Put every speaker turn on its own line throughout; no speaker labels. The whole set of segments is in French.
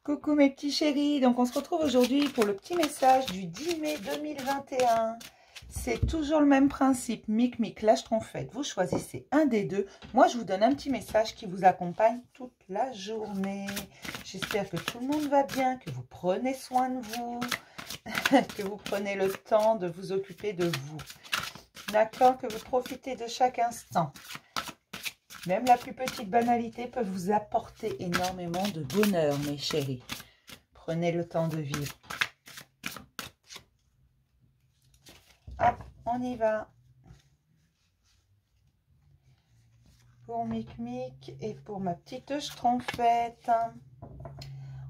Coucou mes petits chéris, donc on se retrouve aujourd'hui pour le petit message du 10 mai 2021. C'est toujours le même principe, Mic lâche ton fête. Vous choisissez un des deux. Moi, je vous donne un petit message qui vous accompagne toute la journée. J'espère que tout le monde va bien, que vous prenez soin de vous, que vous prenez le temps de vous occuper de vous. D'accord, que vous profitez de chaque instant. Même la plus petite banalité peut vous apporter énormément de bonheur, mes chéris. Prenez le temps de vivre. Hop, on y va. Pour Mic et pour ma petite schtroumpfette.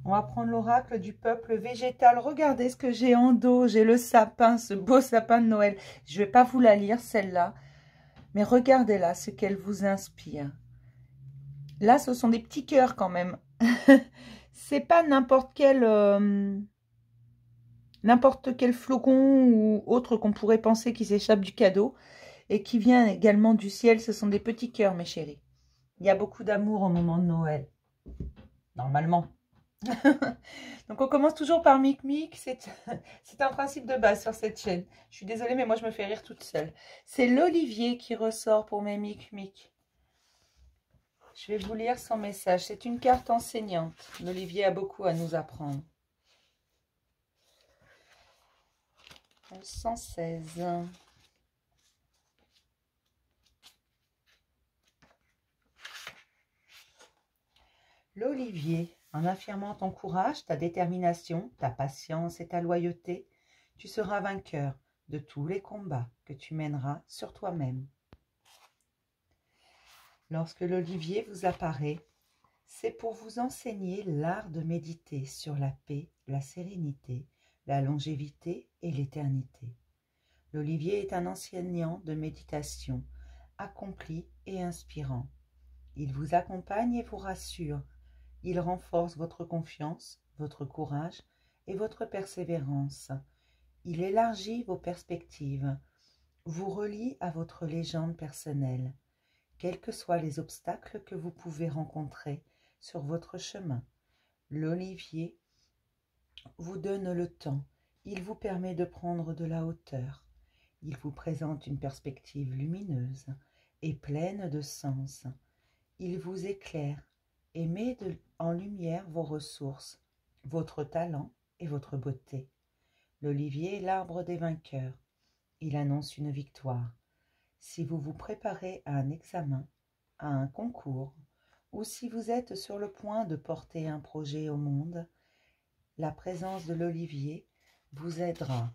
On va prendre l'oracle du peuple végétal. Regardez ce que j'ai en dos. J'ai le sapin, ce beau sapin de Noël. Je ne vais pas vous la lire, celle-là. Mais regardez-la, ce qu'elle vous inspire. Là, ce sont des petits cœurs quand même. C'est pas n'importe quel flocon ou autre qu'on pourrait penser qui s'échappe du cadeau et qui vient également du ciel. Ce sont des petits cœurs, mes chéris. Il y a beaucoup d'amour au moment de Noël. Normalement. Donc, on commence toujours par Mic. C'est un principe de base sur cette chaîne. Je suis désolée, mais moi, je me fais rire toute seule. C'est l'olivier qui ressort pour mes Mic. Je vais vous lire son message. C'est une carte enseignante. L'olivier a beaucoup à nous apprendre. 116. L'olivier, en affirmant ton courage, ta détermination, ta patience et ta loyauté, tu seras vainqueur de tous les combats que tu mèneras sur toi-même. Lorsque l'olivier vous apparaît, c'est pour vous enseigner l'art de méditer sur la paix, la sérénité, la longévité et l'éternité. L'olivier est un enseignant de méditation, accompli et inspirant. Il vous accompagne et vous rassure. Il renforce votre confiance, votre courage et votre persévérance. Il élargit vos perspectives, vous relie à votre légende personnelle, quels que soient les obstacles que vous pouvez rencontrer sur votre chemin. L'olivier vous donne le temps, il vous permet de prendre de la hauteur. Il vous présente une perspective lumineuse et pleine de sens. Il vous éclaire et met en lumière vos ressources, votre talent et votre beauté. L'olivier est l'arbre des vainqueurs. Il annonce une victoire. Si vous vous préparez à un examen, à un concours, ou si vous êtes sur le point de porter un projet au monde, la présence de l'olivier vous aidera.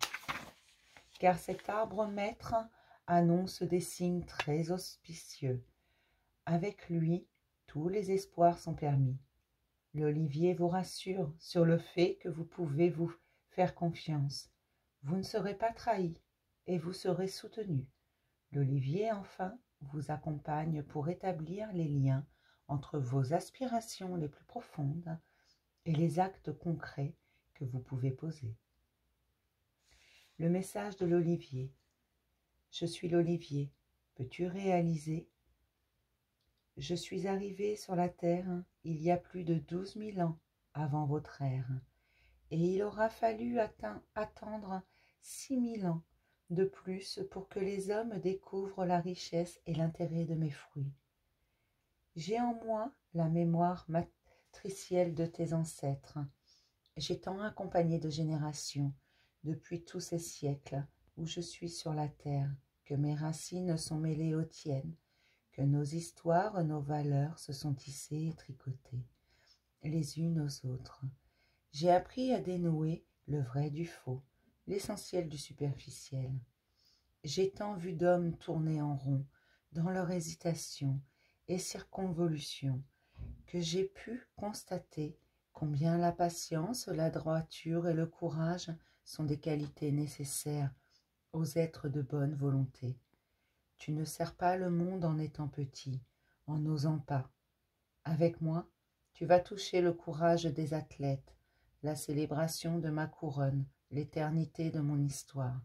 Car cet arbre maître annonce des signes très auspicieux. Avec lui, tous les espoirs sont permis. L'olivier vous rassure sur le fait que vous pouvez vous faire confiance. Vous ne serez pas trahi et vous serez soutenu. L'olivier, enfin, vous accompagne pour établir les liens entre vos aspirations les plus profondes et les actes concrets que vous pouvez poser. Le message de l'olivier. Je suis l'olivier. Peux-tu réaliser? Je suis arrivé sur la terre il y a plus de 12 000 ans avant votre ère, et il aura fallu attendre 6 000 ans de plus pour que les hommes découvrent la richesse et l'intérêt de mes fruits. J'ai en moi la mémoire matricielle de tes ancêtres. J'ai tant accompagné de générations depuis tous ces siècles où je suis sur la terre, que mes racines sont mêlées aux tiennes, que nos histoires, nos valeurs se sont tissées et tricotées, les unes aux autres. J'ai appris à dénouer le vrai du faux, l'essentiel du superficiel. J'ai tant vu d'hommes tourner en rond, dans leur hésitation et circonvolution, que j'ai pu constater combien la patience, la droiture et le courage sont des qualités nécessaires aux êtres de bonne volonté. Tu ne sers pas le monde en étant petit, en n'osant pas. Avec moi, tu vas toucher le courage des athlètes, la célébration de ma couronne, l'éternité de mon histoire.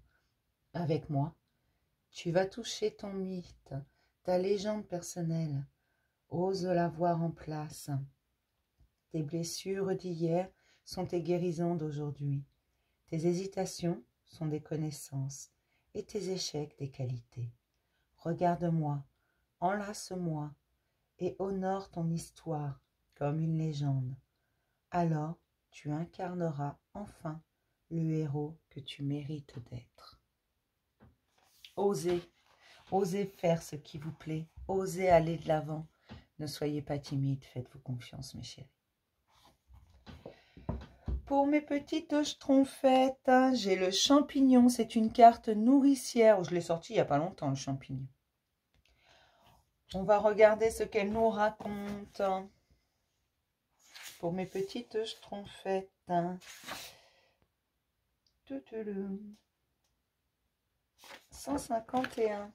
Avec moi, tu vas toucher ton mythe, ta légende personnelle. Ose la voir en place. Tes blessures d'hier sont tes guérisons d'aujourd'hui. Tes hésitations sont des connaissances et tes échecs des qualités. Regarde-moi, enlace-moi et honore ton histoire comme une légende. Alors tu incarneras enfin le héros que tu mérites d'être. Osez, osez faire ce qui vous plaît, osez aller de l'avant. Ne soyez pas timide, faites-vous confiance mes chéris. Pour mes petites schtroumpfettes, j'ai le champignon, c'est une carte nourricière. Je l'ai sortie il n'y a pas longtemps, le champignon. On va regarder ce qu'elle nous raconte. Pour mes petites schtroumpfettes. 151.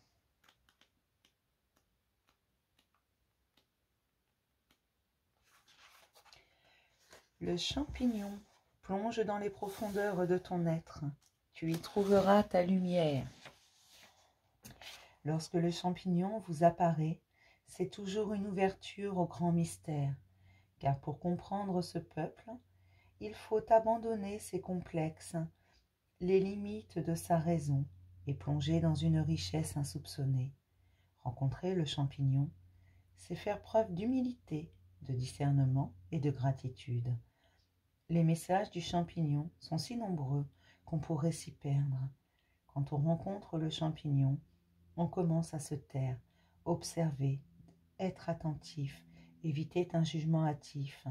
Le champignon plonge dans les profondeurs de ton être. Tu y trouveras ta lumière. Lorsque le champignon vous apparaît, c'est toujours une ouverture au grand mystère. Car pour comprendre ce peuple, il faut abandonner ses complexes, les limites de sa raison et plonger dans une richesse insoupçonnée. Rencontrer le champignon, c'est faire preuve d'humilité, de discernement et de gratitude. Les messages du champignon sont si nombreux qu'on pourrait s'y perdre. Quand on rencontre le champignon, on commence à se taire, observer, être attentif, éviter un jugement hâtif.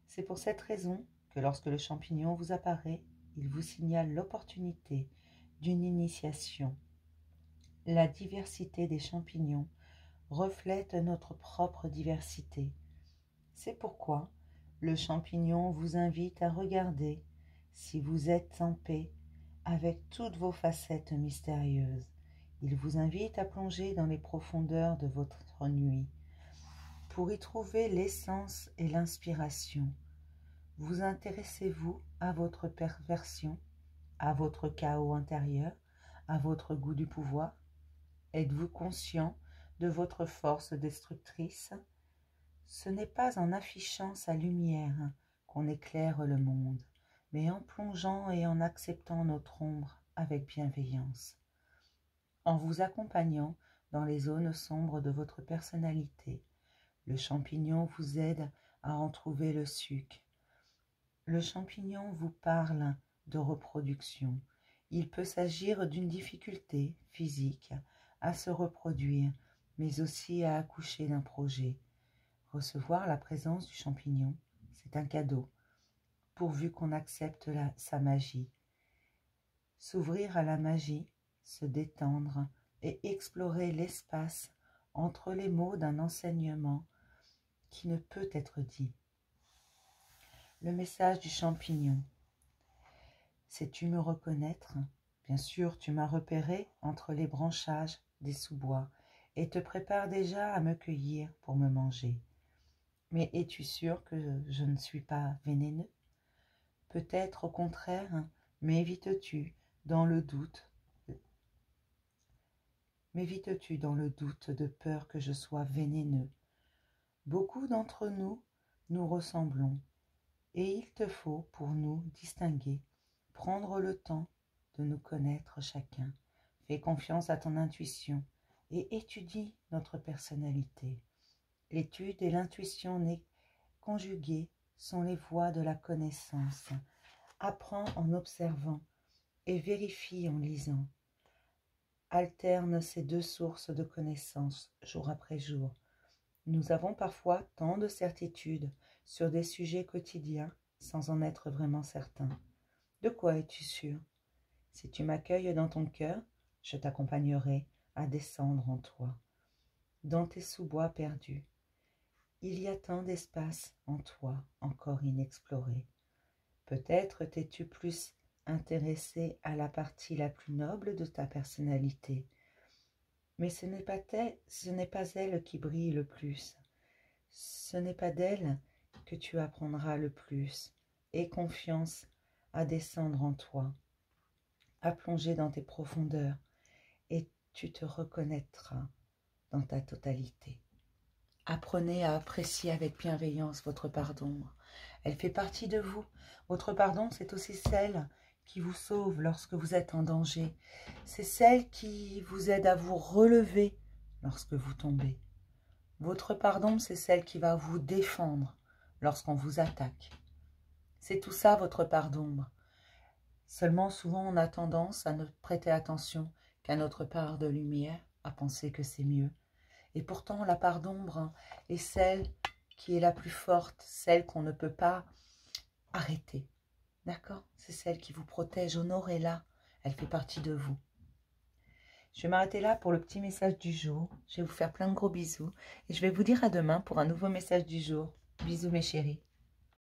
C'est pour cette raison que lorsque le champignon vous apparaît, il vous signale l'opportunité d'une initiation. La diversité des champignons reflète notre propre diversité. C'est pourquoi le champignon vous invite à regarder si vous êtes en paix avec toutes vos facettes mystérieuses. Il vous invite à plonger dans les profondeurs de votre nuit pour y trouver l'essence et l'inspiration. Vous intéressez-vous à votre perversion, à votre chaos intérieur, à votre goût du pouvoir? Êtes-vous conscient de votre force destructrice? Ce n'est pas en affichant sa lumière qu'on éclaire le monde, mais en plongeant et en acceptant notre ombre avec bienveillance. En vous accompagnant dans les zones sombres de votre personnalité, le champignon vous aide à en trouver le suc. Le champignon vous parle de reproduction. Il peut s'agir d'une difficulté physique à se reproduire, mais aussi à accoucher d'un projet. Recevoir la présence du champignon, c'est un cadeau, pourvu qu'on accepte sa magie. S'ouvrir à la magie, se détendre et explorer l'espace entre les mots d'un enseignement qui ne peut être dit. Le message du champignon. Sais-tu me reconnaître? Bien sûr, tu m'as repéré entre les branchages des sous-bois et te prépares déjà à me cueillir pour me manger. Mais es-tu sûr que je ne suis pas vénéneux? Peut-être au contraire, m'évites-tu dans le doute? M'évites-tu dans le doute de peur que je sois vénéneux? Beaucoup d'entre nous nous ressemblons, et il te faut, pour nous distinguer, prendre le temps de nous connaître chacun. Fais confiance à ton intuition et étudie notre personnalité. L'étude et l'intuition conjuguées sont les voies de la connaissance. Apprends en observant et vérifie en lisant. Alterne ces deux sources de connaissances jour après jour. Nous avons parfois tant de certitudes sur des sujets quotidiens sans en être vraiment certains. De quoi es-tu sûr? Si tu m'accueilles dans ton cœur, je t'accompagnerai à descendre en toi. Dans tes sous-bois perdus, il y a tant d'espace en toi encore inexploré. Peut-être t'es-tu plus intéressé à la partie la plus noble de ta personnalité, mais ce n'est pas elle qui brille le plus. Ce n'est pas d'elle que tu apprendras le plus. Aie confiance à descendre en toi, à plonger dans tes profondeurs, et tu te reconnaîtras dans ta totalité. Apprenez à apprécier avec bienveillance votre part d'ombre. Elle fait partie de vous. Votre part d'ombre, c'est aussi celle qui vous sauve lorsque vous êtes en danger. C'est celle qui vous aide à vous relever lorsque vous tombez. Votre part d'ombre, c'est celle qui va vous défendre lorsqu'on vous attaque. C'est tout ça, votre part d'ombre. Seulement, souvent, on a tendance à ne prêter attention qu'à notre part de lumière, à penser que c'est mieux. Et pourtant, la part d'ombre est celle qui est la plus forte, celle qu'on ne peut pas arrêter. D'accord? C'est celle qui vous protège. Honorez-la. Elle fait partie de vous. Je vais m'arrêter là pour le petit message du jour. Je vais vous faire plein de gros bisous. Et je vais vous dire à demain pour un nouveau message du jour. Bisous mes chéris.